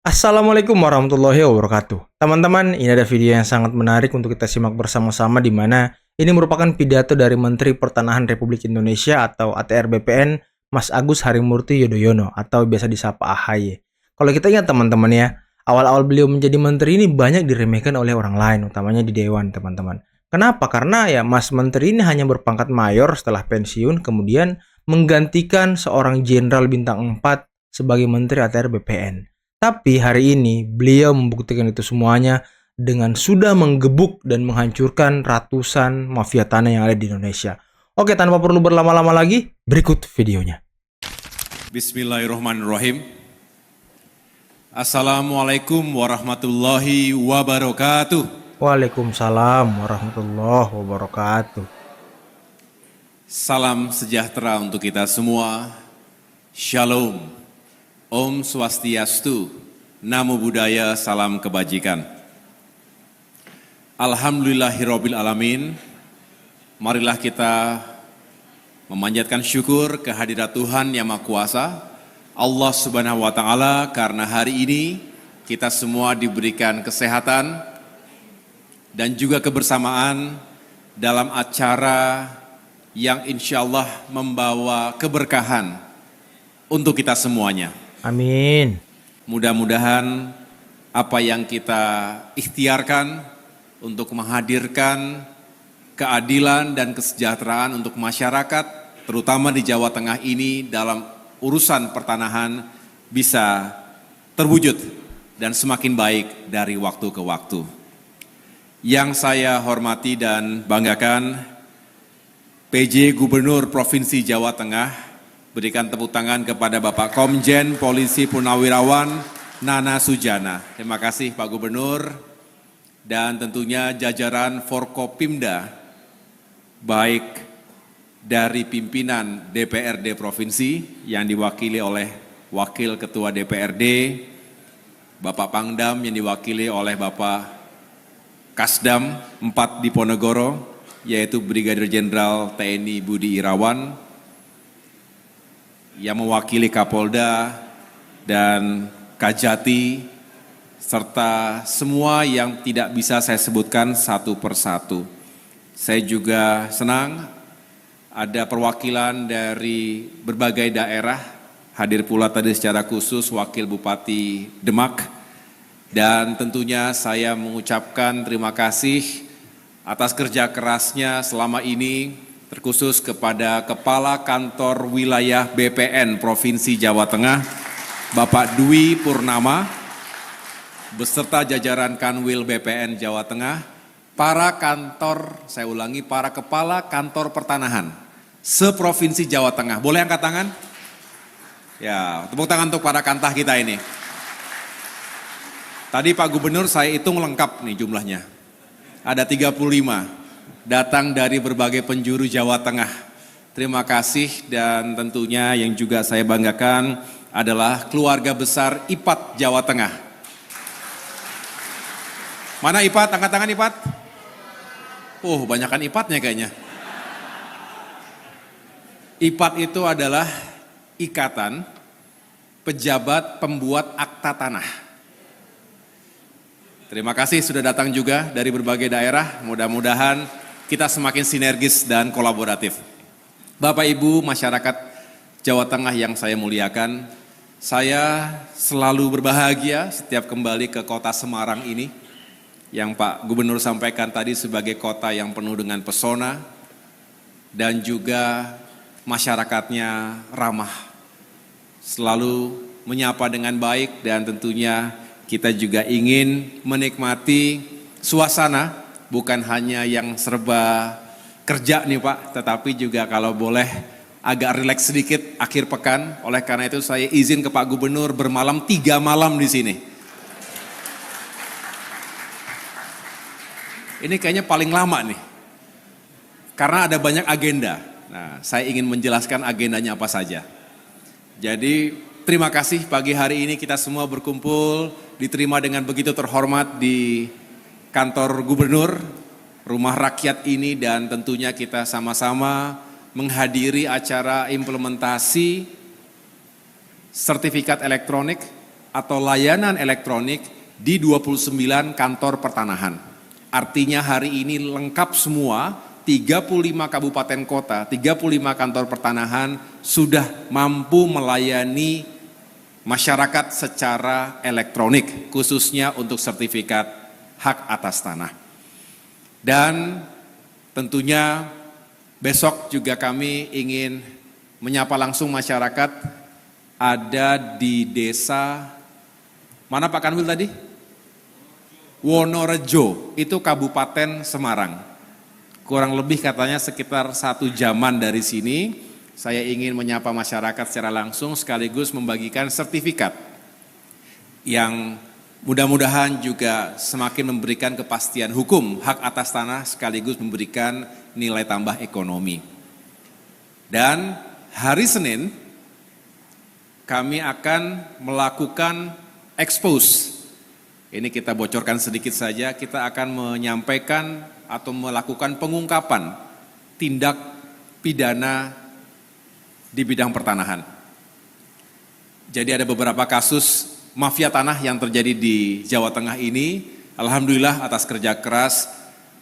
Assalamualaikum warahmatullahi wabarakatuh. Teman-teman, ini ada video yang sangat menarik untuk kita simak bersama-sama di mana ini merupakan pidato dari Menteri Pertanahan Republik Indonesia atau ATR BPN, Mas Agus Harimurti Yudhoyono atau biasa disapa AHY. Kalau kita ingat teman-teman ya, awal-awal beliau menjadi menteri ini banyak diremehkan oleh orang lain, utamanya di dewan teman-teman. Kenapa? Karena ya Mas Menteri ini hanya berpangkat mayor setelah pensiun, kemudian menggantikan seorang jenderal bintang 4 sebagai Menteri ATR BPN. Tapi hari ini beliau membuktikan itu semuanya dengan sudah menggebuk dan menghancurkan ratusan mafia tanah yang ada di Indonesia. Oke, tanpa perlu berlama-lama lagi, berikut videonya. Bismillahirrahmanirrahim. Assalamualaikum warahmatullahi wabarakatuh. Waalaikumsalam warahmatullahi wabarakatuh. Salam sejahtera untuk kita semua. Shalom. Om Swastiastu. Namo Buddhaya, salam kebajikan. Alhamdulillahirabbil alamin. Marilah kita memanjatkan syukur kehadirat Tuhan Yang Maha Kuasa, Allah Subhanahu wa Ta'ala, karena hari ini kita semua diberikan kesehatan dan juga kebersamaan dalam acara yang insya Allah membawa keberkahan untuk kita semuanya. Amin. Mudah-mudahan apa yang kita ikhtiarkan untuk menghadirkan keadilan dan kesejahteraan untuk masyarakat, terutama di Jawa Tengah ini dalam urusan pertanahan bisa terwujud dan semakin baik dari waktu ke waktu. Yang saya hormati dan banggakan, PJ Gubernur Provinsi Jawa Tengah, berikan tepuk tangan kepada Bapak Komjen Polisi Purnawirawan Nana Sujana. Terima kasih Pak Gubernur, dan tentunya jajaran Forkopimda, baik dari pimpinan DPRD Provinsi yang diwakili oleh Wakil Ketua DPRD, Bapak Pangdam yang diwakili oleh Bapak Kasdam 4 di Ponegoro, yaitu Brigadir Jenderal TNI Budi Irawan, yang mewakili Kapolda dan Kajati, serta semua yang tidak bisa saya sebutkan satu persatu. Saya juga senang ada perwakilan dari berbagai daerah, hadir pula tadi secara khusus Wakil Bupati Demak, dan tentunya saya mengucapkan terima kasih atas kerja kerasnya selama ini, terkhusus kepada Kepala Kantor Wilayah BPN Provinsi Jawa Tengah, Bapak Dwi Purnama, beserta jajaran Kanwil BPN Jawa Tengah, para Kepala Kantor Pertanahan seprovinsi Jawa Tengah. Boleh angkat tangan? Ya, tepuk tangan untuk para kantah kita ini. Tadi Pak Gubernur saya hitung lengkap nih jumlahnya. Ada 35. Datang dari berbagai penjuru Jawa Tengah. Terima kasih, dan tentunya yang juga saya banggakan adalah keluarga besar IPAT Jawa Tengah. Mana IPAT? Angkat tangan IPAT. Banyakan IPAT-nya kayaknya. IPAT itu adalah Ikatan Pejabat Pembuat Akta Tanah. Terima kasih sudah datang juga dari berbagai daerah, mudah-mudahan kita semakin sinergis dan kolaboratif. Bapak Ibu masyarakat Jawa Tengah yang saya muliakan, saya selalu berbahagia setiap kembali ke kota Semarang ini, yang Pak Gubernur sampaikan tadi sebagai kota yang penuh dengan pesona, dan juga masyarakatnya ramah, selalu menyapa dengan baik, dan tentunya kita juga ingin menikmati suasana, bukan hanya yang serba kerja nih Pak, tetapi juga kalau boleh agak rileks sedikit akhir pekan. Oleh karena itu saya izin ke Pak Gubernur bermalam 3 malam di sini. Ini kayaknya paling lama nih, karena ada banyak agenda. Nah, saya ingin menjelaskan agendanya apa saja. Jadi terima kasih pagi hari ini kita semua berkumpul, diterima dengan begitu terhormat di kantor gubernur, rumah rakyat ini, dan tentunya kita sama-sama menghadiri acara implementasi sertifikat elektronik atau layanan elektronik di 29 kantor pertanahan. Artinya hari ini lengkap semua, 35 kabupaten kota, 35 kantor pertanahan sudah mampu melayani masyarakat secara elektronik, khususnya untuk sertifikat hak atas tanah. Dan tentunya besok juga kami ingin menyapa langsung masyarakat ada di desa, mana Pak Kanwil tadi? Wonorejo, itu Kabupaten Semarang. Kurang lebih katanya sekitar 1 jaman dari sini, saya ingin menyapa masyarakat secara langsung sekaligus membagikan sertifikat yang mudah-mudahan juga semakin memberikan kepastian hukum hak atas tanah sekaligus memberikan nilai tambah ekonomi. Dan hari Senin kami akan melakukan expose. Ini kita bocorkan sedikit saja, kita akan menyampaikan atau melakukan pengungkapan tindak pidana di bidang pertanahan. Jadi ada beberapa kasus mafia tanah yang terjadi di Jawa Tengah ini, alhamdulillah atas kerja keras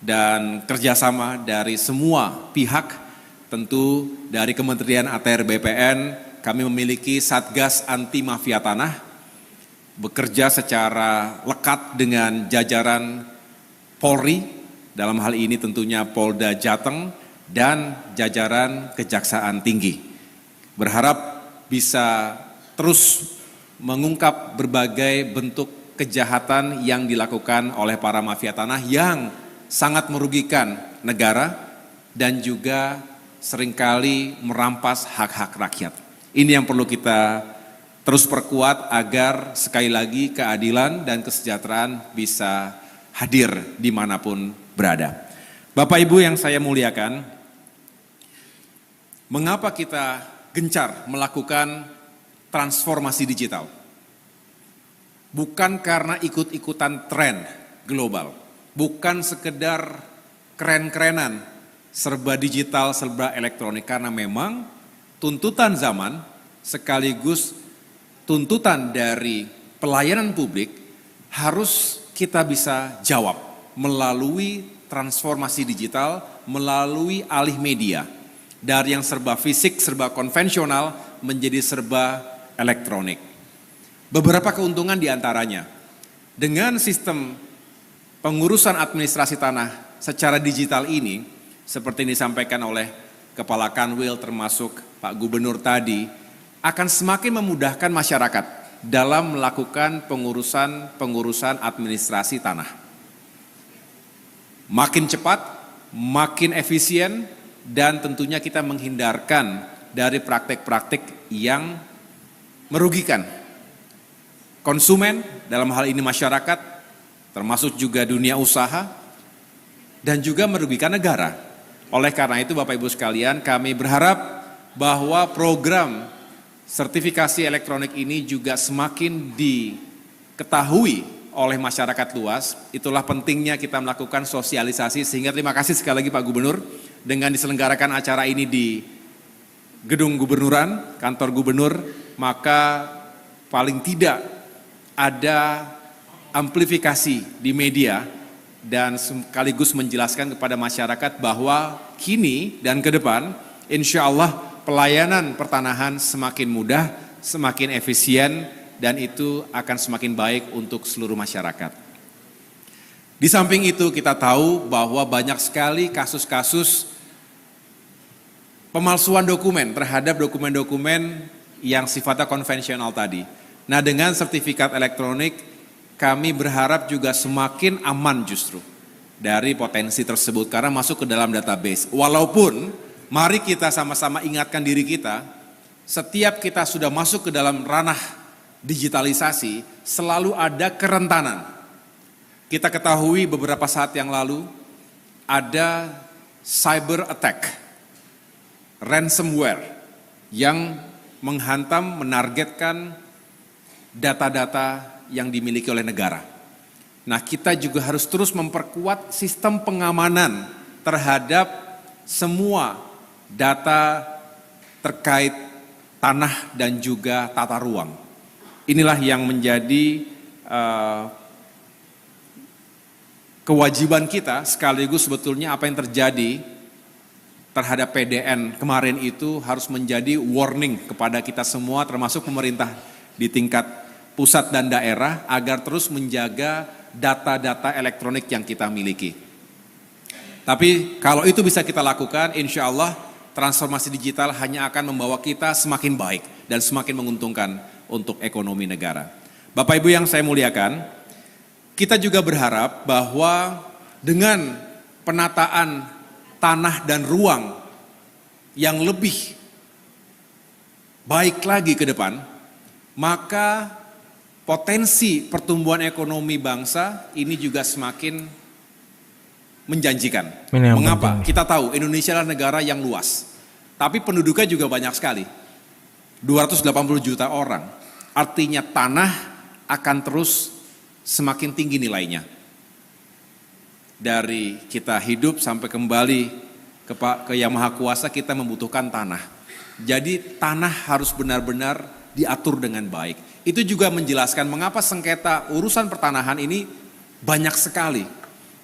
dan kerjasama dari semua pihak, tentu dari Kementerian ATR BPN, kami memiliki Satgas Anti Mafia Tanah, bekerja secara lekat dengan jajaran Polri, dalam hal ini tentunya Polda Jateng dan jajaran Kejaksaan Tinggi. Berharap bisa terus mengungkap berbagai bentuk kejahatan yang dilakukan oleh para mafia tanah yang sangat merugikan negara dan juga seringkali merampas hak-hak rakyat. Ini yang perlu kita terus perkuat agar sekali lagi keadilan dan kesejahteraan bisa hadir dimanapun berada. Bapak Ibu yang saya muliakan, mengapa kita gencar melakukan transformasi digital? Bukan karena ikut-ikutan tren global, bukan sekedar keren-kerenan, serba digital, serba elektronik, karena memang tuntutan zaman sekaligus tuntutan dari pelayanan publik harus kita bisa jawab melalui transformasi digital, melalui alih media. Dari yang serba fisik, serba konvensional menjadi serba elektronik. Beberapa keuntungan diantaranya, dengan sistem pengurusan administrasi tanah secara digital ini, seperti yang disampaikan oleh Kepala Kanwil termasuk Pak Gubernur tadi, akan semakin memudahkan masyarakat dalam melakukan pengurusan administrasi tanah. Makin cepat, makin efisien, dan tentunya kita menghindarkan dari praktek-praktek yang merugikan konsumen, dalam hal ini masyarakat, termasuk juga dunia usaha, dan juga merugikan negara. Oleh karena itu Bapak Ibu sekalian, kami berharap bahwa program sertifikasi elektronik ini juga semakin diketahui oleh masyarakat luas. Itulah pentingnya kita melakukan sosialisasi, sehingga terima kasih sekali lagi Pak Gubernur dengan diselenggarakan acara ini di Gedung Gubernuran, kantor gubernur, maka paling tidak ada amplifikasi di media dan sekaligus menjelaskan kepada masyarakat bahwa kini dan ke depan insya Allah pelayanan pertanahan semakin mudah, semakin efisien, dan itu akan semakin baik untuk seluruh masyarakat. Di samping itu kita tahu bahwa banyak sekali kasus-kasus pemalsuan dokumen terhadap dokumen-dokumen yang sifatnya konvensional tadi. Nah, dengan sertifikat elektronik kami berharap juga semakin aman justru dari potensi tersebut karena masuk ke dalam database. Walaupun mari kita sama-sama ingatkan diri kita, setiap kita sudah masuk ke dalam ranah digitalisasi, selalu ada kerentanan. Kita ketahui beberapa saat yang lalu, ada cyber attack, ransomware, yang menghantam, menargetkan data-data yang dimiliki oleh negara. Nah, kita juga harus terus memperkuat sistem pengamanan terhadap semua data terkait tanah dan juga tata ruang. inilah yang menjadi kewajiban kita, sekaligus sebetulnya apa yang terjadi terhadap PDN kemarin itu harus menjadi warning kepada kita semua, termasuk pemerintah di tingkat pusat dan daerah, agar terus menjaga data-data elektronik yang kita miliki. Tapi kalau itu bisa kita lakukan, insya Allah transformasi digital hanya akan membawa kita semakin baik dan semakin menguntungkan untuk ekonomi negara. Bapak Ibu yang saya muliakan, kita juga berharap bahwa dengan penataan tanah dan ruang yang lebih baik lagi ke depan, maka potensi pertumbuhan ekonomi bangsa ini juga semakin menjanjikan. Mengapa? Kita tahu Indonesia adalah negara yang luas, tapi penduduknya juga banyak sekali, 280 juta orang. Artinya tanah akan terus semakin tinggi nilainya. Dari kita hidup sampai kembali ke Yang Maha Kuasa, kita membutuhkan tanah. Jadi tanah harus benar-benar diatur dengan baik. Itu juga menjelaskan mengapa sengketa urusan pertanahan ini banyak sekali.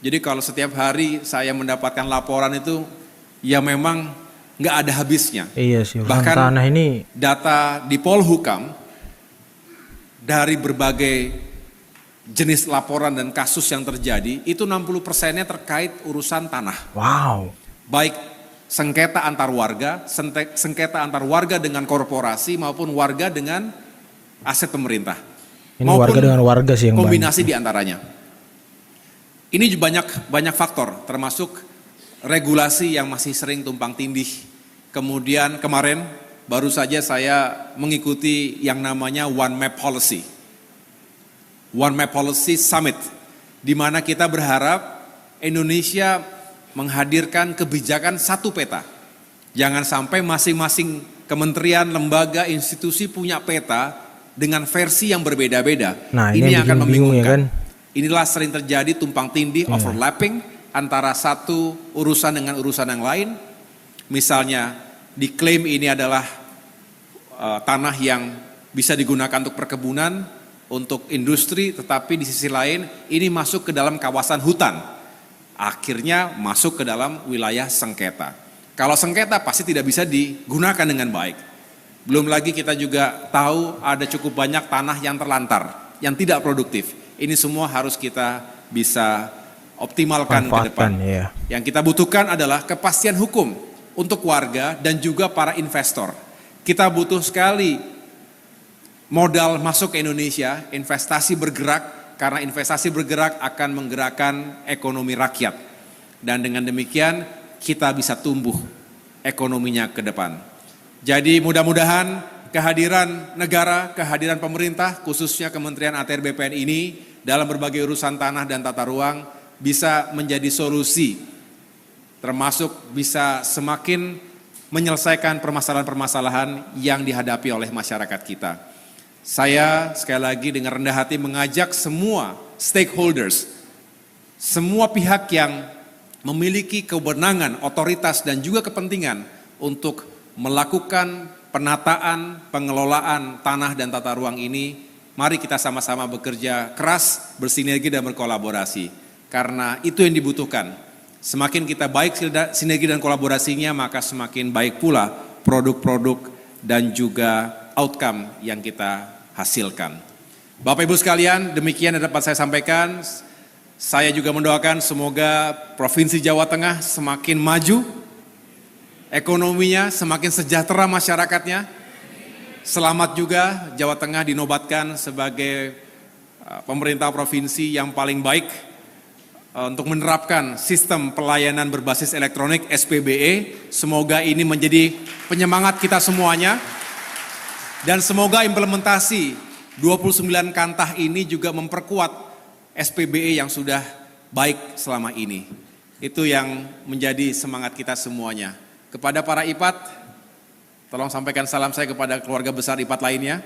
Jadi kalau setiap hari saya mendapatkan laporan itu, ya memang nggak ada habisnya. Iya sih, bahkan tanah ini data di Polhukam dari berbagai jenis laporan dan kasus yang terjadi, itu 60%-nya terkait urusan tanah. wow. Baik sengketa antar warga, sengketa antar warga dengan korporasi maupun warga dengan aset pemerintah. Ini warga dengan warga sih yang kombinasi banyak. di antaranya. Ini banyak faktor, termasuk regulasi yang masih sering tumpang tindih. Kemudian kemarin baru saja saya mengikuti yang namanya One Map Policy. One Map Policy Summit, di mana kita berharap Indonesia menghadirkan kebijakan satu peta. Jangan sampai masing-masing kementerian, lembaga, institusi punya peta dengan versi yang berbeda-beda. Nah, ini yang akan bingung, membingungkan. ya kan? Inilah sering terjadi tumpang tindih, overlapping antara satu urusan dengan urusan yang lain. Misalnya diklaim ini adalah tanah yang bisa digunakan untuk perkebunan, untuk industri, tetapi di sisi lain ini masuk ke dalam kawasan hutan. Akhirnya masuk ke dalam wilayah sengketa. Kalau sengketa pasti tidak bisa digunakan dengan baik. Belum lagi kita juga tahu ada cukup banyak tanah yang terlantar, yang tidak produktif. Ini semua harus kita bisa optimalkan ke depan. Ya. Yang kita butuhkan adalah kepastian hukum untuk warga dan juga para investor. Kita butuh sekali modal masuk ke Indonesia, investasi bergerak, karena investasi bergerak akan menggerakkan ekonomi rakyat. Dan dengan demikian kita bisa tumbuh ekonominya ke depan. Jadi mudah-mudahan kehadiran negara, kehadiran pemerintah, khususnya Kementerian ATR BPN ini dalam berbagai urusan tanah dan tata ruang bisa menjadi solusi, termasuk bisa semakin menyelesaikan permasalahan-permasalahan yang dihadapi oleh masyarakat kita. Saya sekali lagi dengan rendah hati mengajak semua stakeholders, semua pihak yang memiliki kewenangan, otoritas dan juga kepentingan untuk melakukan penataan, pengelolaan tanah dan tata ruang ini. Mari kita sama-sama bekerja keras, bersinergi dan berkolaborasi. Karena itu yang dibutuhkan. Semakin kita baik sinergi dan kolaborasinya, maka semakin baik pula produk-produk dan juga outcome yang kita hasilkan. Bapak Ibu sekalian, demikian yang dapat saya sampaikan. Saya juga mendoakan semoga Provinsi Jawa Tengah semakin maju, ekonominya semakin sejahtera masyarakatnya. Selamat juga Jawa Tengah dinobatkan sebagai pemerintah provinsi yang paling baik untuk menerapkan sistem pelayanan berbasis elektronik SPBE. Semoga ini menjadi penyemangat kita semuanya. Dan semoga implementasi 29 kantah ini juga memperkuat SPBE yang sudah baik selama ini. Itu yang menjadi semangat kita semuanya. Kepada para IPAT, tolong sampaikan salam saya kepada keluarga besar IPAT lainnya.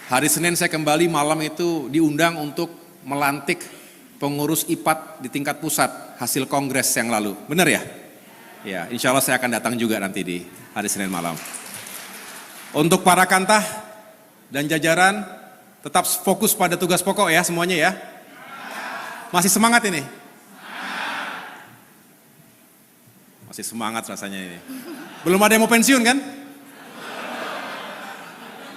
Hari Senin saya kembali malam itu diundang untuk melantik pengurus IPAT di tingkat pusat hasil kongres yang lalu. Benar ya? Ya, insya Allah saya akan datang juga nanti di hari Senin malam. Untuk para kantah dan jajaran, tetap fokus pada tugas pokok ya semuanya ya. Masih semangat ini? Masih semangat rasanya ini. Belum ada yang mau pensiun kan?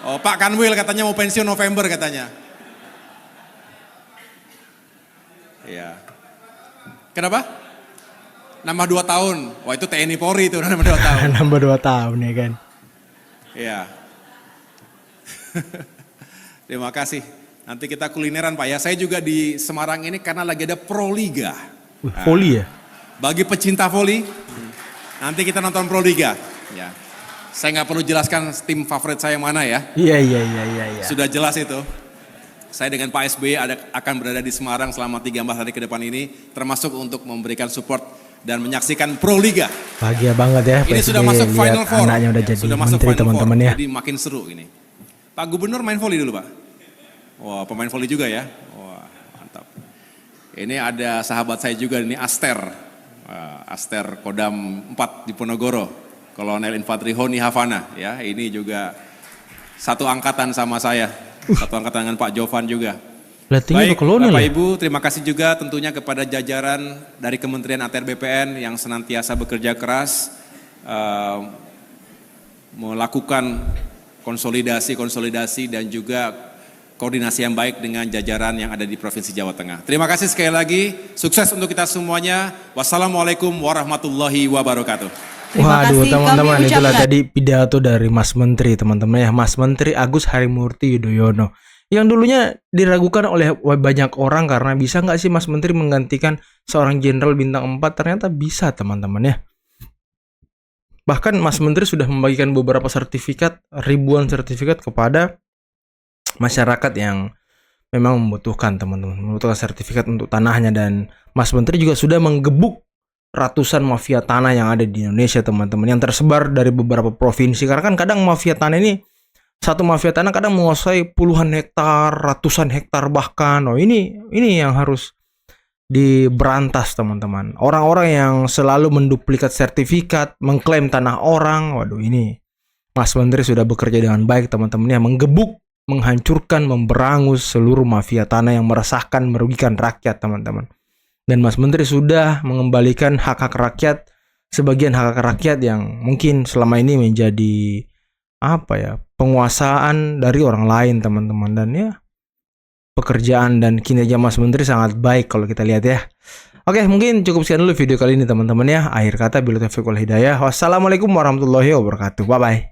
Oh, Pak Kanwil katanya mau pensiun November katanya. Iya. Kenapa? Nambah 2 tahun. Wah itu TNI Polri itu nambah 2 tahun. Nambah 2 tahun ya kan. Iya. Terima kasih. Nanti kita kulineran Pak ya. Saya juga di Semarang ini karena lagi ada Proliga. Voli ya? Bagi pecinta voli, nanti kita nonton Proliga. Ya. Saya nggak perlu jelaskan tim favorit saya mana ya. Iya. Sudah jelas itu. Saya dengan Pak SBY akan berada di Semarang selama 13 hari ke depan ini, termasuk untuk memberikan support dan menyaksikan Proliga. Bahagia banget ya. Ini sudah masuk Final Four. Anaknya udah jadi sudah masuk menteri Final teman-teman Four. ya. Jadi makin seru ini. Pak Gubernur main voli dulu Pak. Wah pemain voli juga ya. Wah mantap. Ini ada sahabat saya juga ini Aster. Aster Kodam 4 di Ponorogo. Kolonel Infanteri Honi Havana ya. Ini juga satu angkatan sama saya. Satu angkatan dengan Pak Jovan juga. Baik, Bapak ya? Ibu, terima kasih juga tentunya kepada jajaran dari Kementerian ATR BPN yang senantiasa bekerja keras melakukan konsolidasi dan juga koordinasi yang baik dengan jajaran yang ada di Provinsi Jawa Tengah. Terima kasih sekali lagi, sukses untuk kita semuanya. Wassalamualaikum warahmatullahi wabarakatuh. Waduh teman-teman, itulah tadi pidato dari Mas Menteri teman-teman ya. Mas Menteri Agus Harimurti Yudhoyono. Yang dulunya diragukan oleh banyak orang karena bisa nggak sih Mas Menteri menggantikan seorang jenderal bintang 4, ternyata bisa teman-teman ya. Bahkan Mas Menteri sudah membagikan beberapa sertifikat, ribuan sertifikat kepada masyarakat yang memang membutuhkan teman-teman. Membutuhkan sertifikat untuk tanahnya, dan Mas Menteri juga sudah menggebuk ratusan mafia tanah yang ada di Indonesia teman-teman, yang tersebar dari beberapa provinsi. Karena kan kadang mafia tanah ini, satu mafia tanah kadang menguasai puluhan hektar, ratusan hektar bahkan. Oh ini yang harus diberantas teman-teman. Orang-orang yang selalu menduplikat sertifikat, mengklaim tanah orang. Waduh ini Mas Menteri sudah bekerja dengan baik teman-teman ya, menggebuk, menghancurkan, memberangus seluruh mafia tanah yang meresahkan, merugikan rakyat teman-teman. Dan Mas Menteri sudah mengembalikan hak-hak rakyat, sebagian hak-hak rakyat yang mungkin selama ini menjadi penguasaan dari orang lain teman-teman. Dan ya pekerjaan dan kinerja Mas Menteri sangat baik kalau kita lihat ya. Oke, mungkin cukup sekian dulu video kali ini teman-teman ya. Akhir kata, billahi taufiq wal hidayah. Wassalamualaikum warahmatullahi wabarakatuh. Bye bye.